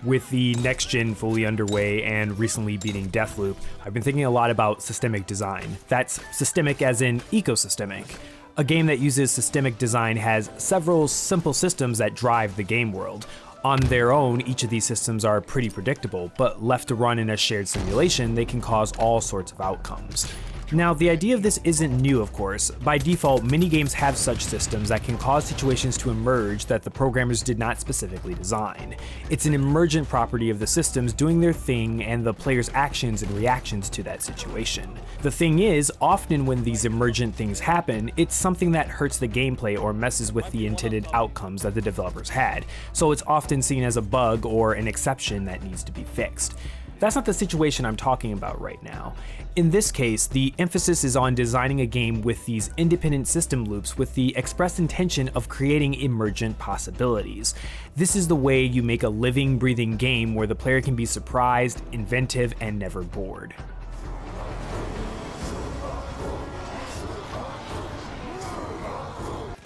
With the next gen fully underway and recently beating Deathloop, I've been thinking a lot about systemic design. That's systemic as in ecosystemic. A game that uses systemic design has several simple systems that drive the game world. On their own, each of these systems are pretty predictable, but left to run in a shared simulation, they can cause all sorts of outcomes. Now, the idea of this isn't new, of course. By default, many games have such systems that can cause situations to emerge that the programmers did not specifically design. It's an emergent property of the systems doing their thing and the player's actions and reactions to that situation. The thing is, often when these emergent things happen, it's something that hurts the gameplay or messes with the intended outcomes that the developers had, so it's often seen as a bug or an exception that needs to be fixed. That's not the situation I'm talking about right now. In this case, the emphasis is on designing a game with these independent system loops with the express intention of creating emergent possibilities. This is the way you make a living, breathing game where the player can be surprised, inventive, and never bored.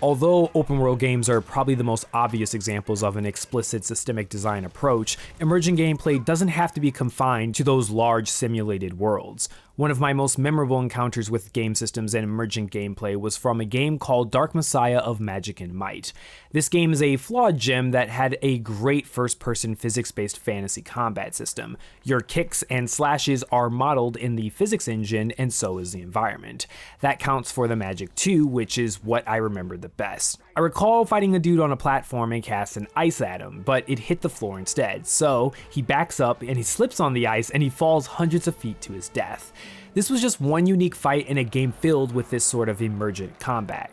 Although open world games are probably the most obvious examples of an explicit systemic design approach, emergent gameplay doesn't have to be confined to those large simulated worlds. One of my most memorable encounters with game systems and emergent gameplay was from a game called Dark Messiah of Magic and Might. This game is a flawed gem that had a great first-person physics-based fantasy combat system. Your kicks and slashes are modeled in the physics engine, and so is the environment. That counts for the magic too, which is what I remember the best. I recall fighting a dude on a platform and cast an ice at him, but it hit the floor instead, so he backs up and he slips on the ice and he falls hundreds of feet to his death. This was just one unique fight in a game filled with this sort of emergent combat.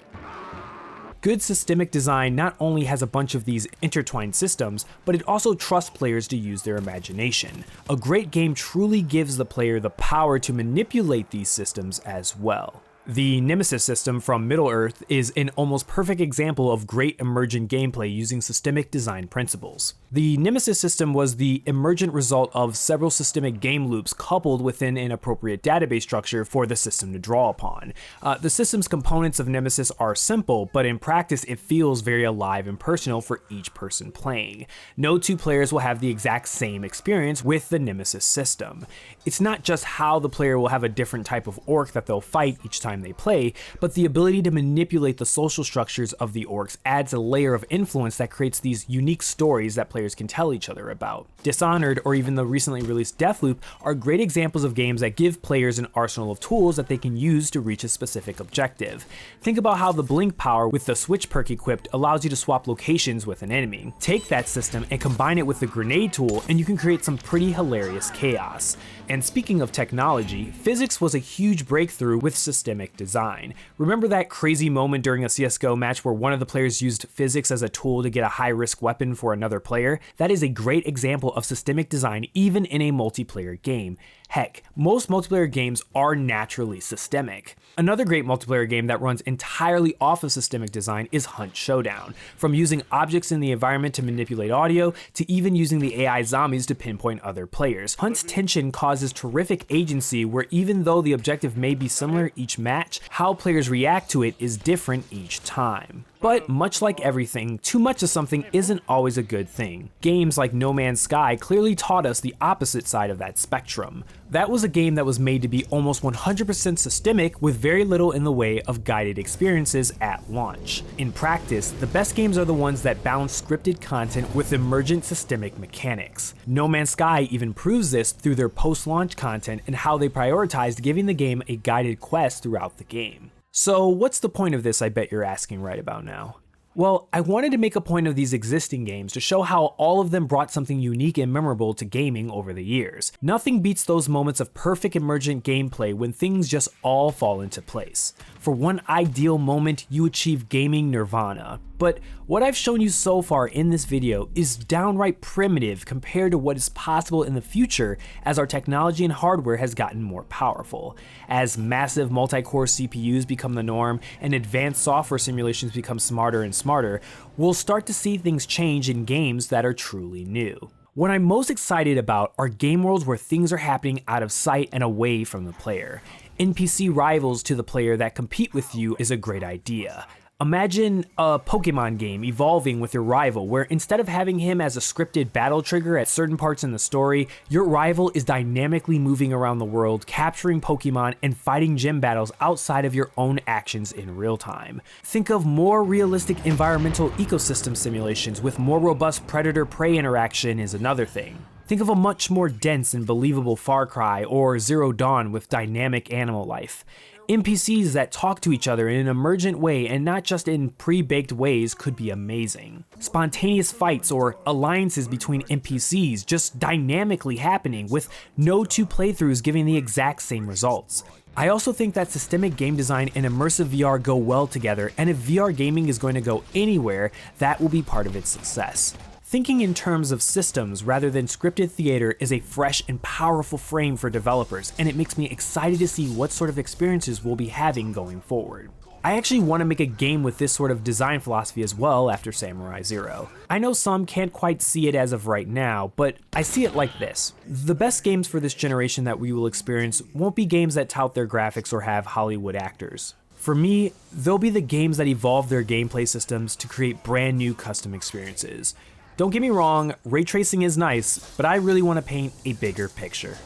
Good systemic design not only has a bunch of these intertwined systems, but it also trusts players to use their imagination. A great game truly gives the player the power to manipulate these systems as well. The Nemesis system from Middle-earth is an almost perfect example of great emergent gameplay using systemic design principles. The Nemesis system was the emergent result of several systemic game loops coupled within an appropriate database structure for the system to draw upon. The system's components of Nemesis are simple, but in practice it feels very alive and personal for each person playing. No two players will have the exact same experience with the Nemesis system. It's not just how the player will have a different type of orc that they'll fight each time they play, but the ability to manipulate the social structures of the orcs adds a layer of influence that creates these unique stories that players can tell each other about. Dishonored, or even the recently released Deathloop, are great examples of games that give players an arsenal of tools that they can use to reach a specific objective. Think about how the blink power with the switch perk equipped allows you to swap locations with an enemy. Take that system and combine it with the grenade tool and you can create some pretty hilarious chaos. And speaking of technology, physics was a huge breakthrough with systemic design. Remember that crazy moment during a CSGO match where one of the players used physics as a tool to get a high-risk weapon for another player? That is a great example of systemic design even in a multiplayer game. Heck, most multiplayer games are naturally systemic. Another great multiplayer game that runs entirely off of systemic design is Hunt Showdown. From using objects in the environment to manipulate audio, to even using the AI zombies to pinpoint other players. Hunt's tension causes terrific agency where even though the objective may be similar each match, how players react to it is different each time. But much like everything, too much of something isn't always a good thing. Games like No Man's Sky clearly taught us the opposite side of that spectrum. That was a game that was made to be almost 100% systemic with very little in the way of guided experiences at launch. In practice, the best games are the ones that balance scripted content with emergent systemic mechanics. No Man's Sky even proves this through their post-launch content and how they prioritized giving the game a guided quest throughout the game. So what's the point of this, I bet you're asking right about now? Well, I wanted to make a point of these existing games to show how all of them brought something unique and memorable to gaming over the years. Nothing beats those moments of perfect emergent gameplay when things just all fall into place. For one ideal moment, you achieve gaming nirvana. But what I've shown you so far in this video is downright primitive compared to what is possible in the future as our technology and hardware has gotten more powerful. As massive multi-core CPUs become the norm and advanced software simulations become smarter and smarter, we'll start to see things change in games that are truly new. What I'm most excited about are game worlds where things are happening out of sight and away from the player. NPC rivals to the player that compete with you is a great idea. Imagine a Pokemon game evolving with your rival, where instead of having him as a scripted battle trigger at certain parts in the story, your rival is dynamically moving around the world, capturing Pokemon and fighting gym battles outside of your own actions in real time. Think of more realistic environmental ecosystem simulations with more robust predator-prey interaction is another thing. Think of a much more dense and believable Far Cry or Zero Dawn with dynamic animal life. NPCs that talk to each other in an emergent way and not just in pre-baked ways could be amazing. Spontaneous fights or alliances between NPCs just dynamically happening with no two playthroughs giving the exact same results. I also think that systemic game design and immersive VR go well together, and if VR gaming is going to go anywhere, that will be part of its success. Thinking in terms of systems rather than scripted theater is a fresh and powerful frame for developers, and it makes me excited to see what sort of experiences we'll be having going forward. I actually want to make a game with this sort of design philosophy as well after Samurai Zero. I know some can't quite see it as of right now, but I see it like this. The best games for this generation that we will experience won't be games that tout their graphics or have Hollywood actors. For me, they'll be the games that evolve their gameplay systems to create brand new custom experiences. Don't get me wrong, ray tracing is nice, but I really want to paint a bigger picture.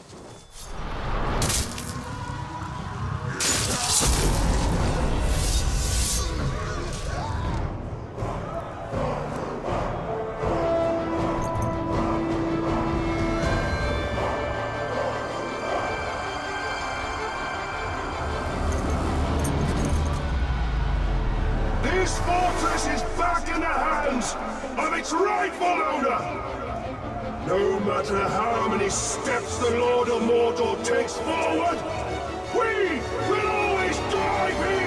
This fortress is back in the hands of its rightful owner! No matter how many steps the Lord of Mordor takes forward, we will always drive him!